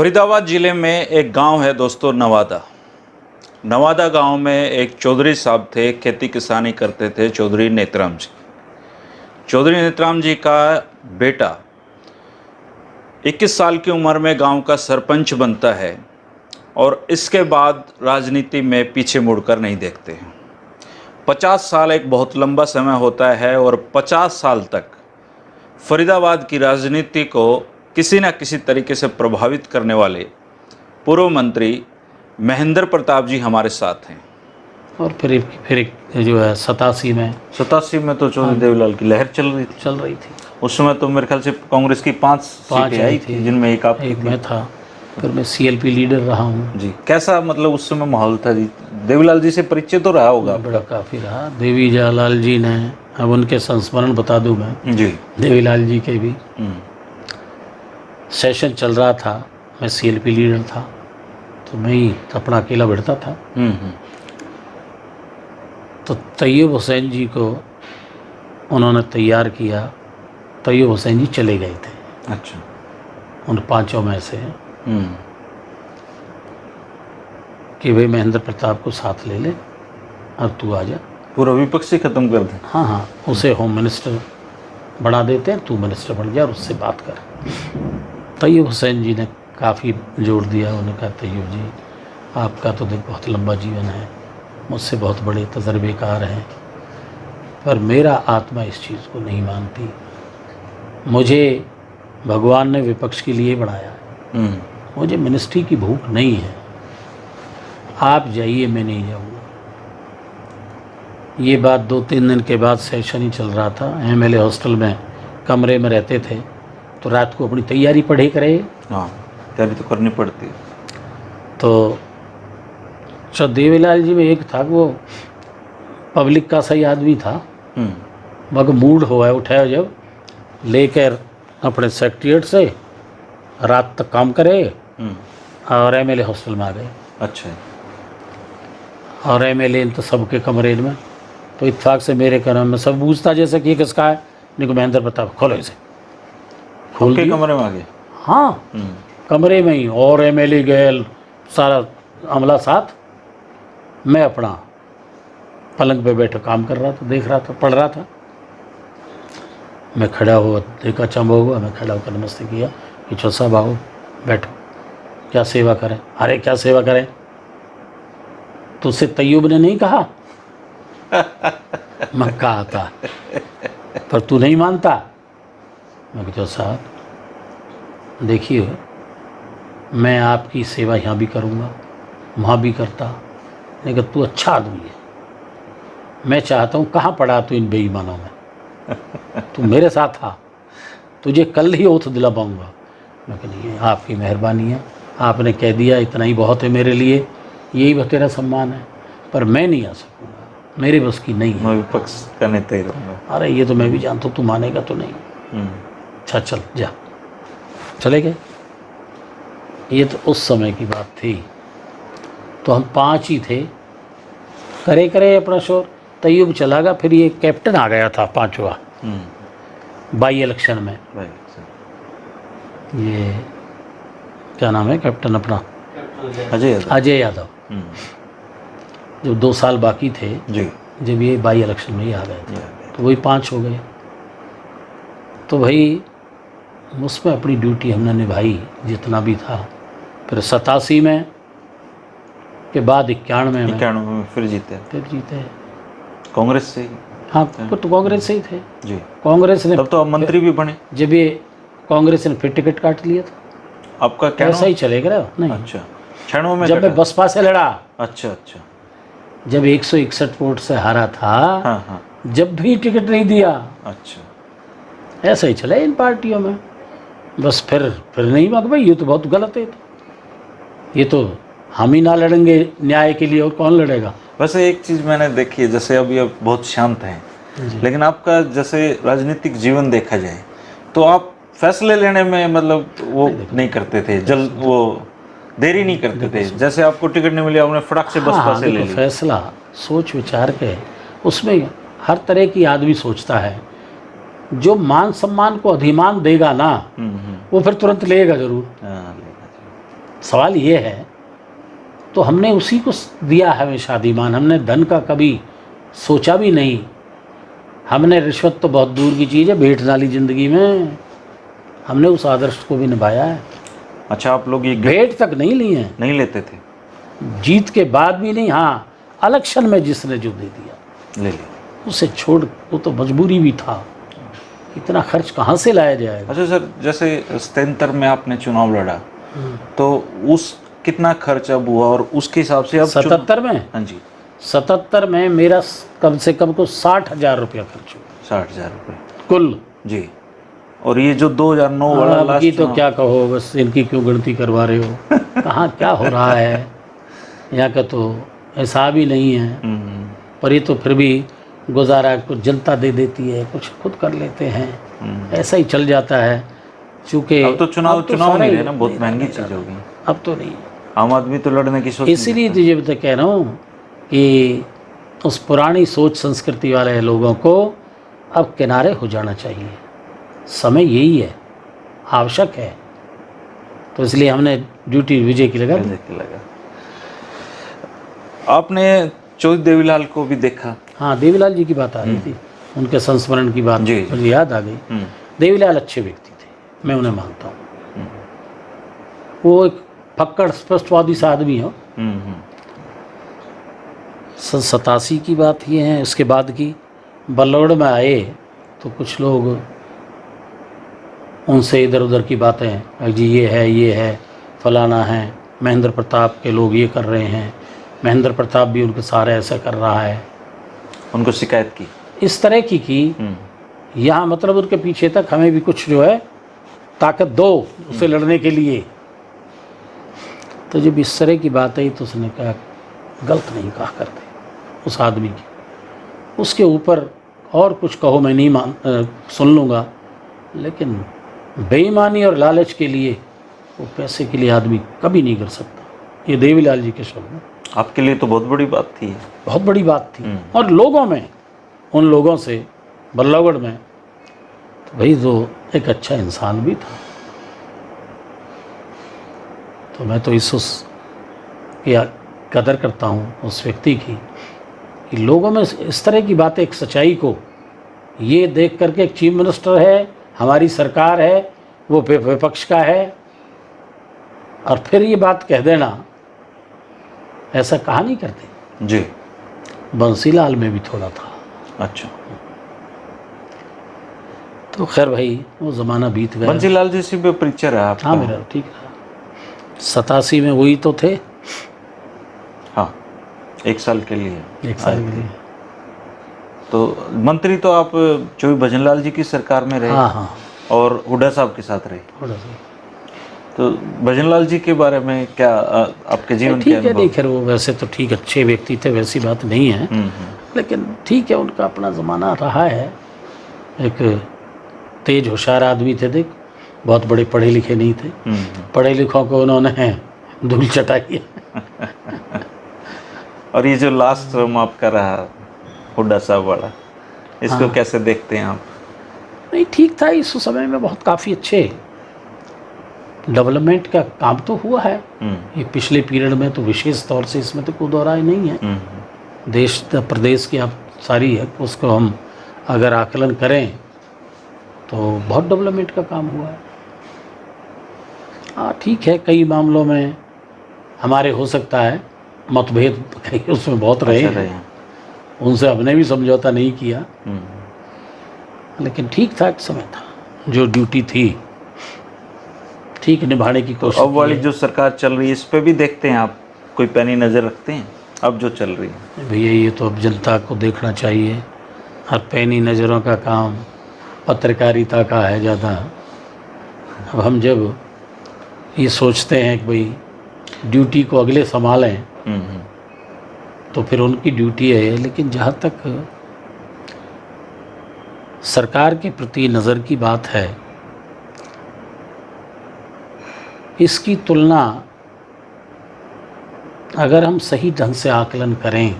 फरीदाबाद ज़िले में एक गांव है दोस्तों, नवादा। नवादा गांव में एक चौधरी साहब थे, खेती किसानी करते थे, चौधरी नेतराम जी। चौधरी नेतराम जी का बेटा 21 साल की उम्र में गांव का सरपंच बनता है और इसके बाद राजनीति में पीछे मुड़कर नहीं देखते हैं। 50 साल एक बहुत लंबा समय होता है और 50 साल तक फरीदाबाद की राजनीति को किसी न किसी तरीके से प्रभावित करने वाले पूर्व मंत्री महेंद्र प्रताप जी हमारे साथ हैं। और फिर एक जो है 87 में तो चौधरी देवीलाल की लहर चल रही थी। उस समय तो मेरे ख्याल से कांग्रेस की 5 सीटें आई थी, जिनमें एक मैं था। फिर मैं CLP लीडर रहा हूँ जी। कैसा मतलब उस समय माहौल था जी? देवीलाल जी से परिचय तो रहा होगा? बड़ा काफ़ी रहा। देवी जयलाल जी ने, अब उनके संस्मरण बता दूँ मैं जी। देवीलाल जी के भी सेशन चल रहा था, मैं CLP लीडर था, तो मैं ही अपना अकेला बैठता था। तो तैयब हुसैन जी को उन्होंने तैयार किया। तैयब हुसैन जी चले गए थे। अच्छा। उन 5 में से कि भाई महेंद्र प्रताप को साथ ले ले और तू आ जा, पूरा विपक्ष ही खत्म कर दे। हाँ, उसे होम मिनिस्टर बना देते हैं, तू मिनिस्टर बन जा और उससे बात कर। तैयब हुसैन जी ने काफ़ी जोर दिया। उन्होंने कहा, तैयब जी आपका तो देख बहुत लंबा जीवन है, मुझसे बहुत बड़े तजर्बेकार हैं, पर मेरा आत्मा इस चीज़ को नहीं मानती। मुझे भगवान ने विपक्ष के लिए बनाया है, मुझे मिनिस्ट्री की भूख नहीं है, आप जाइए, मैं नहीं जाऊँगा। ये बात 2-3 दिन के बाद सेशन ही चल रहा था। MLA हॉस्टल में कमरे में रहते थे, तो रात को अपनी तैयारी पढ़े करे। हाँ, तैयारी तो करनी पड़ती है। तो देवीलाल जी में एक था कि वो पब्लिक का सही आदमी था, मगर मूड हुआ है उठाया जब लेकर अपने सेक्रेटरिएट से रात तक काम करे और MLA हॉस्टल में आ गए। अच्छा। और MLA तो सबके कमरे में, तो इत्तेफाक से मेरे कमरे में सब पूछता जैसे कि किसका है, नहीं महेंद्र प्रताप, खोलो इसे। खोल के कमरे में आ गए? हाँ, कमरे में ही। और MLA गए, सारा अमला साथ। मैं अपना पलंग पे बैठा काम कर रहा था, देख रहा था, पढ़ रहा था। मैं खड़ा हुआ, देखा चंबा हुआ, मैं खड़ा होकर नमस्ते किया कि चौधरी साहब आओ बैठो, क्या सेवा करें? अरे क्या सेवा करें? तो उससे तैयब ने नहीं कहा मैं कहा था, पर तू नहीं मानता। मैं कहता, साहब देखिए, मैं आपकी सेवा यहाँ भी करूँगा, वहाँ भी करता, लेकिन तू अच्छा आदमी है, मैं चाहता हूँ, कहाँ पड़ा तू इन बेईमानों में, तू मेरे साथ था, तुझे कल ही ओथ दिला पाऊँगा। मैं कहा, नहीं, आपकी मेहरबानी है, आपने कह दिया, इतना ही बहुत है मेरे लिए, यही बस तेरा सम्मान है, पर मैं नहीं आ सकूँगा, मेरे बस की नहीं है। मैं विपक्ष का नेता ही रहूँगा। अरे ये तो मैं भी जानता हूँ, तू मानेगा तो नहीं। अच्छा चल जा, चले गए। ये तो उस समय की बात थी। तो हम 5 ही थे, करे अपना शोर। तैयब चला गया, फिर ये कैप्टन आ गया था 5वां बाई इलेक्शन में। ये क्या नाम है कैप्टन अपना? अजय यादव। जब 2 साल बाकी थे जी, जब ये बाई इलेक्शन में ही आ गए थे, तो वही 5 हो गए। तो भाई उसमें अपनी ड्यूटी हमने निभाई जितना भी था। फिर 87 में के बाद 91 में फिर जीते कांग्रेस से। हाँ, तो कांग्रेस से ही थे जी। कांग्रेस ने, तब तो आप मंत्री भी बने। जब ये कांग्रेस ने फिर टिकट काट लिया था। आपका क्या ऐसा ही चलेगा नहीं? अच्छा, 96 में जब मैं बसपा से लड़ा। अच्छा। जब 161 वोट से हारा था। हाँ। जब भी टिकट नहीं दिया। अच्छा, ऐसा ही चला इन पार्टियों में। बस फिर नहीं मग भाई, ये तो बहुत गलत है, ये तो हम ही ना लड़ेंगे न्याय के लिए, और कौन लड़ेगा? वैसे एक चीज़ मैंने देखी है, जैसे अभी आप बहुत शांत हैं, लेकिन आपका जैसे राजनीतिक जीवन देखा जाए तो आप फैसले लेने में मतलब वो नहीं करते थे, वो देरी नहीं करते थे। जैसे आपको टिकट नहीं मिली, आपने फटाक से बसपा से ले लिया। फैसला सोच विचार के, उसमें हर तरह की आदमी सोचता है। जो मान सम्मान को अधिमान देगा ना, वो फिर तुरंत लेगा जरूर। सवाल ये है, तो हमने उसी को दिया है शादीमान। हमने धन का कभी सोचा भी नहीं। हमने रिश्वत तो बहुत दूर की चीज़ है, भेंट डाली ज़िंदगी में, हमने उस आदर्श को भी निभाया है। अच्छा, आप लोग ये भेंट तक नहीं ली है, नहीं लेते थे? जीत के बाद भी नहीं। हाँ, इलेक्शन में जिसने जो दे दिया ले लिया। उसे छोड़, वो तो मजबूरी भी था, इतना खर्च कहाँ से लाया जाएगा। अच्छा सर, जैसे 77 में आपने चुनाव लड़ा, तो उस कितना खर्च अब हुआ और उसके हिसाब से अब 77 में? हाँ जी, 77 में मेरा कम से कम को 60,000 रुपया खर्च हुआ। 60,000 रुपये कुल जी। और ये जो 2009 वाला अब लास्ट की तो क्या कहो, बस इनकी क्यों गिनती करवा रहे हो। कहाँ क्या हो रहा है, यहाँ का तो हिसाब ही नहीं है। पर ये तो फिर भी गुजारा कुछ जनता दे देती है, कुछ खुद कर लेते हैं, ऐसा ही चल जाता है। चूँकि अब तो चुनाव नहीं रहे ना, बहुत महंगी चीज़ होगी। अब तो नहीं, आम आदमी तो लड़ने की सोच। इसीलिए तो ये तो कह रहा हूँ कि उस पुरानी सोच संस्कृति वाले लोगों को अब किनारे हो जाना चाहिए। समय यही है, आवश्यक है। तो इसलिए हमने ड्यूटी विजय की लगा दी। आपने चौधरी देवीलाल को भी देखा? हाँ, देवीलाल जी की बात आ रही थी, उनके संस्मरण की बात मुझे याद आ गई। देवीलाल अच्छे व्यक्ति थे, मैं उन्हें मानता हूँ। वो एक फक्कड़ स्पष्टवादी सा आदमी हो। 87 की बात ये है। उसके बाद की बल्लौड़ में आए तो कुछ लोग उनसे इधर उधर की बातें, जी ये है फलाना है, महेंद्र प्रताप के लोग ये कर रहे हैं, महेंद्र प्रताप भी उनके सारे ऐसा कर रहा है, उनको शिकायत की, इस तरह की यहाँ मतलब उनके पीछे तक हमें भी कुछ जो है ताकत दो उसे लड़ने के लिए। तो जब इस तरह की बात आई तो उसने कहा गलत नहीं कहा करते उस आदमी की, उसके ऊपर और कुछ कहो मैं नहीं सुन लूँगा, लेकिन बेईमानी और लालच के लिए, वो पैसे के लिए आदमी कभी नहीं कर सकता। ये देवीलाल जी के शब्द। आपके लिए तो बहुत बड़ी बात थी। बहुत बड़ी बात थी। और लोगों में, उन लोगों से बल्लौगढ़ में, तो भाई जो एक अच्छा इंसान भी था। तो मैं तो उस की कदर करता हूँ उस व्यक्ति की, कि लोगों में इस तरह की बातें, एक सच्चाई को ये देख करके एक चीफ मिनिस्टर है, हमारी सरकार है, वो विपक्ष का है, और फिर ये बात कह देना, ऐसा कहा नहीं करते जी। बंसीलाल में भी थोड़ा था। अच्छा, तो खैर भाई वो ज़माना बीत गया। बंसीलाल जी से भी परिचय रहा आपका? हाँ, मेरा ठीक रहा। 87 में वही तो थे। हाँ, 1 साल के लिए। 1 साल के लिए। तो मंत्री तो आप चौधरी भजनलाल जी की सरकार में रहे? हाँ। और हुड्डा साहब के साथ रहे? हुड्डा साहब। तो भजनलाल जी के बारे में क्या आपके जीवन के ठीक है, अनुभव? नहीं खैर वो वैसे तो ठीक अच्छे व्यक्ति थे, वैसी बात नहीं है। लेकिन ठीक है, उनका अपना ज़माना रहा है। एक तेज होशियार आदमी थे, देख बहुत बड़े पढ़े लिखे नहीं थे। पढ़े लिखों को उन्होंने धूल चटाई। और ये जो लास्ट टर्म आपका रहा हुड्डा साहब वाला, इसको कैसे देखते हैं आप? नहीं, ठीक था। इस समय में बहुत काफ़ी अच्छे डेवलपमेंट का काम तो हुआ है। ये पिछले पीरियड में तो विशेष तौर से इसमें तो कोई दो राय नहीं है। देश प्रदेश की आप सारी है उसको हम अगर आकलन करें तो बहुत डेवलपमेंट का काम हुआ है। हाँ ठीक है, कई मामलों में हमारे हो सकता है मतभेद कहीं उसमें बहुत रहे हैं, उनसे हमने भी समझौता नहीं किया, लेकिन ठीक था, एक समय था जो ड्यूटी थी ठीक निभाने की कोशिश। अब वाली जो सरकार चल रही है इस पे भी देखते हैं आप, कोई पैनी नज़र रखते हैं अब जो चल रही है? भैया ये तो अब जनता को देखना चाहिए। हर पैनी नज़रों का काम पत्रकारिता का है ज़्यादा। अब हम जब ये सोचते हैं कि भाई ड्यूटी को अगले संभालें तो फिर उनकी ड्यूटी है, लेकिन जहाँ तक सरकार के प्रति नज़र की बात है, इसकी तुलना अगर हम सही ढंग से आकलन करें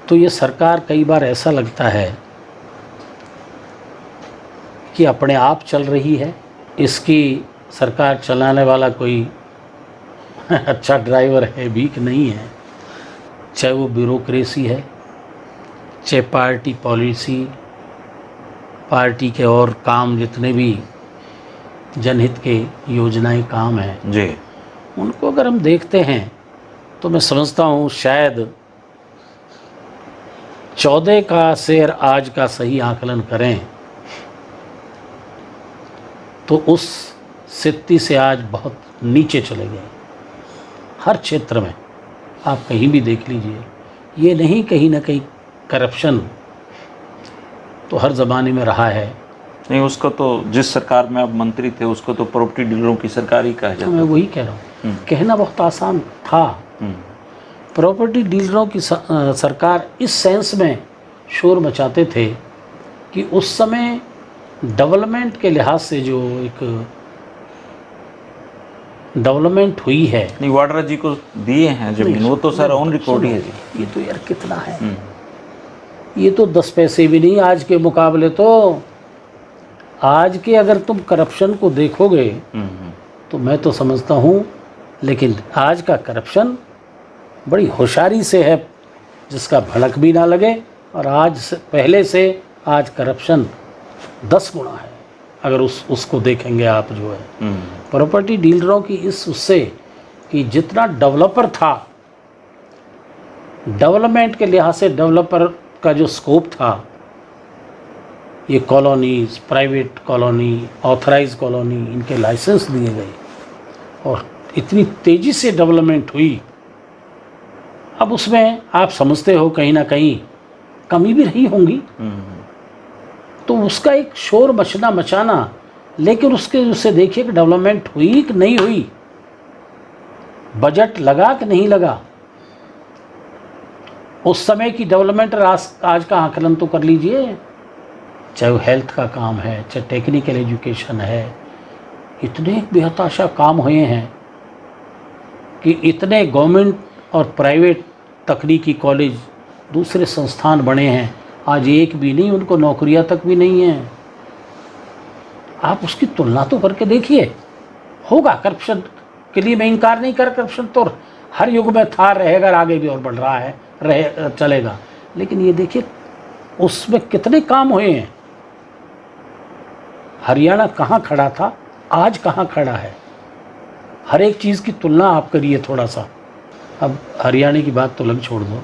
तो ये सरकार कई बार ऐसा लगता है कि अपने आप चल रही है, इसकी सरकार चलाने वाला कोई अच्छा ड्राइवर है भी कि नहीं है, चाहे वो ब्यूरोक्रेसी है, चाहे पार्टी पॉलिसी, पार्टी के और काम जितने भी जनहित के योजनाएं काम हैं, जी। उनको अगर हम देखते हैं तो मैं समझता हूँ शायद 14 का शेयर आज का सही आकलन करें तो उस स्थिति से आज बहुत नीचे चले गए। हर क्षेत्र में आप कहीं भी देख लीजिए, ये नहीं कहीं ना कहीं करप्शन तो हर ज़माने में रहा है। नहीं, उसको तो जिस सरकार में आप मंत्री थे उसको तो प्रॉपर्टी डीलरों की सरकार ही कहा तो जाता मैं वही कह रहा हूँ, कहना बहुत आसान था। प्रॉपर्टी डीलरों की सरकार इस सेंस में शोर मचाते थे कि उस समय डेवलपमेंट के लिहाज से जो एक डेवलपमेंट हुई है। नहीं, वाड्रा जी को दिए हैं जमीन, वो तो सर ऑन रिकॉर्ड ही है जी। ये तो यार कितना है, ये तो 10 पैसे भी नहीं आज के मुकाबले। तो आज के अगर तुम करप्शन को देखोगे तो मैं तो समझता हूँ, लेकिन आज का करप्शन बड़ी होशियारी से है जिसका भड़क भी ना लगे। और आज से पहले से आज करप्शन 10 गुना है अगर उसको देखेंगे आप। जो है प्रॉपर्टी डीलरों की इस उससे कि जितना डेवलपर था, डेवलपमेंट के लिहाज से डेवलपर का जो स्कोप था, ये colonies, private colony, authorise colony, इनके लाइसेंस दिए गए और इतनी तेज़ी से डेवलपमेंट हुई। अब उसमें आप समझते हो कहीं ना कहीं कमी भी रही होंगी, तो उसका एक शोर मचाना, लेकिन उससे देखिए कि डेवलपमेंट हुई कि नहीं हुई, बजट लगा कि नहीं लगा, उस समय की डेवलपमेंट आज का आकलन तो कर लीजिए। चाहे वो हेल्थ का काम है, चाहे टेक्निकल एजुकेशन है, इतने बेहताशा काम हुए हैं कि इतने गवर्नमेंट और प्राइवेट तकनीकी कॉलेज, दूसरे संस्थान बने हैं। आज एक भी नहीं, उनको नौकरियां तक भी नहीं हैं। आप उसकी तुलना तो करके देखिए। होगा करप्शन के लिए मैं इनकार नहीं कर, करप्शन तो हर युग में था, रहेगा, आगे भी और बढ़ रहा है, चलेगा। लेकिन ये देखिए उसमें कितने काम हुए हैं। हरियाणा कहाँ खड़ा था, आज कहाँ खड़ा है। हर एक चीज़ की तुलना आप करिए थोड़ा सा। अब हरियाणा की बात तो लग छोड़ दो,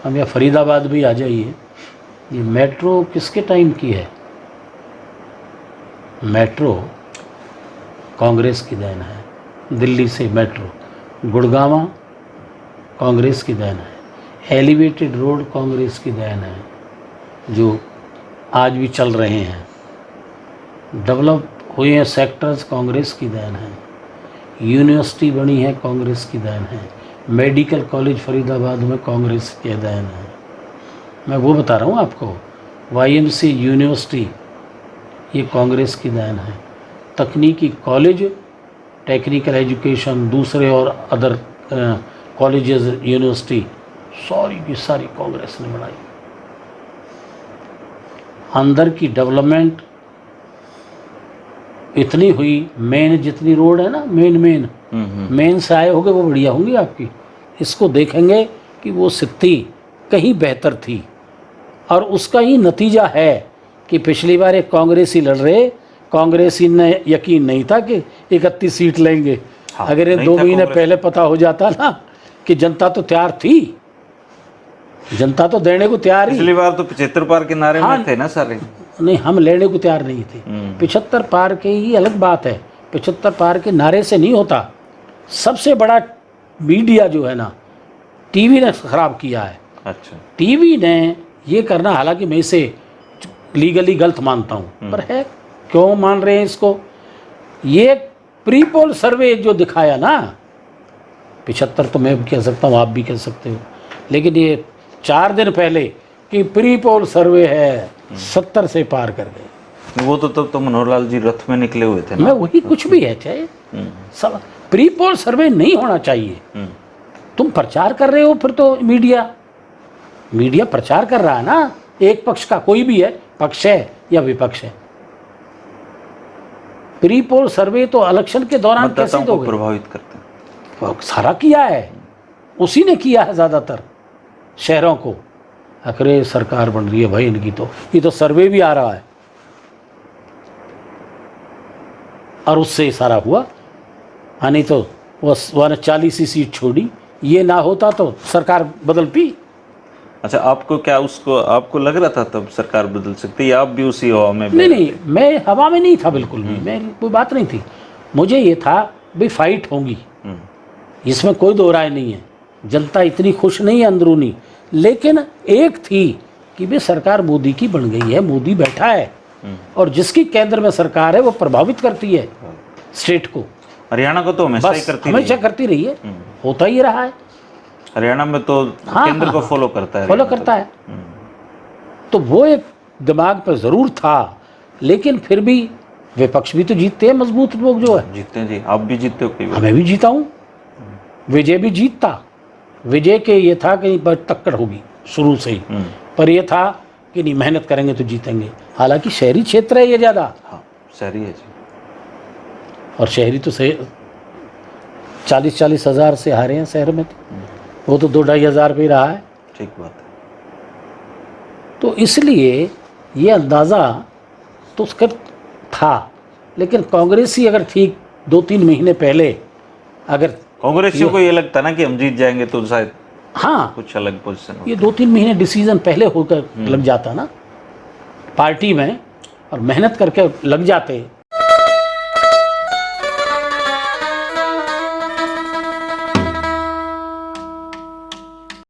हम यहाँ फरीदाबाद भी आ जाइए। ये मेट्रो किसके टाइम की है? मेट्रो कांग्रेस की देन है। दिल्ली से मेट्रो, गुड़गांव कांग्रेस की देन है। एलिवेटेड रोड कांग्रेस की देन है, जो आज भी चल रहे हैं। डेवलप हुए हैं सेक्टर्स, कांग्रेस की देन है। यूनिवर्सिटी बनी है, कांग्रेस की देन है। मेडिकल कॉलेज फरीदाबाद में कांग्रेस के देन है। मैं वो बता रहा हूँ आपको, YMC यूनिवर्सिटी ये कांग्रेस की देन है। तकनीकी कॉलेज, टेक्निकल एजुकेशन, दूसरे और अदर कॉलेजेस, यूनिवर्सिटी, सारी की सारी कांग्रेस ने बनाई। अंदर की डेवलपमेंट इतनी हुई, मेन जितनी रोड है ना, मेन से आए होंगे वो बढ़िया होंगी आपकी। इसको देखेंगे कि वो स्थिति कहीं बेहतर थी, और उसका ही नतीजा है कि पिछली बार एक कांग्रेसी लड़ रहे, कांग्रेसी ने यकीन नहीं था कि 31 सीट लेंगे। हाँ, अगर ये 2 महीने पहले पता हो जाता ना कि जनता तो तैयार थी, जनता तो देने को तैयार ही। पिछली बार तो 75 पार के नारे में थे ना सारे। नहीं, हम लेने को तैयार नहीं थे। 75 पार के ही अलग बात है, 75 पार के नारे से नहीं होता। सबसे बड़ा मीडिया जो है ना, टीवी ने खराब किया है। अच्छा, टीवी ने ये करना, हालांकि मैं इसे लीगली गलत मानता हूँ, पर है, क्यों मान रहे हैं इसको? ये प्री पोल सर्वे जो दिखाया ना, 75 तो मैं भी कह सकता हूँ, आप भी कह सकते हो, लेकिन ये 4 दिन पहले कि प्री पोल सर्वे है, 70 से पार कर गए। वो तो तब तो मनोहर लाल जी रथ में निकले हुए थे ना। मैं वही, कुछ भी है चाहे सब, प्री पोल सर्वे नहीं होना चाहिए। तुम प्रचार कर रहे हो, फिर तो मीडिया प्रचार कर रहा है ना, एक पक्ष का, कोई भी है, पक्ष है या विपक्ष है। प्री पोल सर्वे तो इलेक्शन के दौरान कैसे दोगे? प्रभावित करते हैं। वो सारा किया है, उसी ने किया है ज़्यादातर शहरों को। अरे सरकार बन रही है भाई इनकी, तो ये तो सर्वे भी आ रहा है और उससे सारा हुआ। हाँ, नहीं तो वो 40 ही सीट छोड़ी, ये ना होता तो सरकार बदलती। अच्छा, आपको क्या उसको आपको लग रहा था तब सरकार बदल सकती है, या आप भी उसी हवा में नहीं नहीं, मैं हवा में नहीं था बिल्कुल भी, मैं कोई बात नहीं थी। मुझे ये था भाई फाइट होगी, इसमें कोई दो राय नहीं है। जनता इतनी खुश नहीं है अंदरूनी, लेकिन एक थी कि भाई सरकार मोदी की बन गई है, मोदी बैठा है और जिसकी केंद्र में सरकार है वो प्रभावित करती है स्टेट को। हरियाणा को तो हमेशा ही बस करती हमेशा करती रही है, होता ही रहा है। हरियाणा में तो हाँ, केंद्र को हाँ, फॉलो करता है, फॉलो हरियाणा करता है। तो वो एक दिमाग पर ज़रूर था, लेकिन फिर भी विपक्ष भी तो जीतते हैं मजबूत लोग जो है। जीतते हैं जी, आप भी जीतते हो कई बार। मैं भी जीता हूँ, विजय भी जीतता। विजय के ये था कि बस टक्कर होगी शुरू से ही, पर ये था कि नहीं मेहनत करेंगे तो जीतेंगे। हालांकि शहरी क्षेत्र है ये ज़्यादा, हाँ, शहरी है जी। और शहरी तो से 40-40 हज़ार से हारे हैं शहर में, तो वो तो 2-2.5 हज़ार पे ही रहा है। ठीक बात है। तो इसलिए ये अंदाज़ा तो उसका था, लेकिन कांग्रेसी अगर ठीक 2-3 महीने पहले अगर कांग्रेसियों को ये लगता ना कि हम जीत जाएंगे तो शायद हाँ कुछ अलग पोजीशन ये 2-3 महीने डिसीजन पहले होकर लग जाता ना पार्टी में, और मेहनत करके लग जाते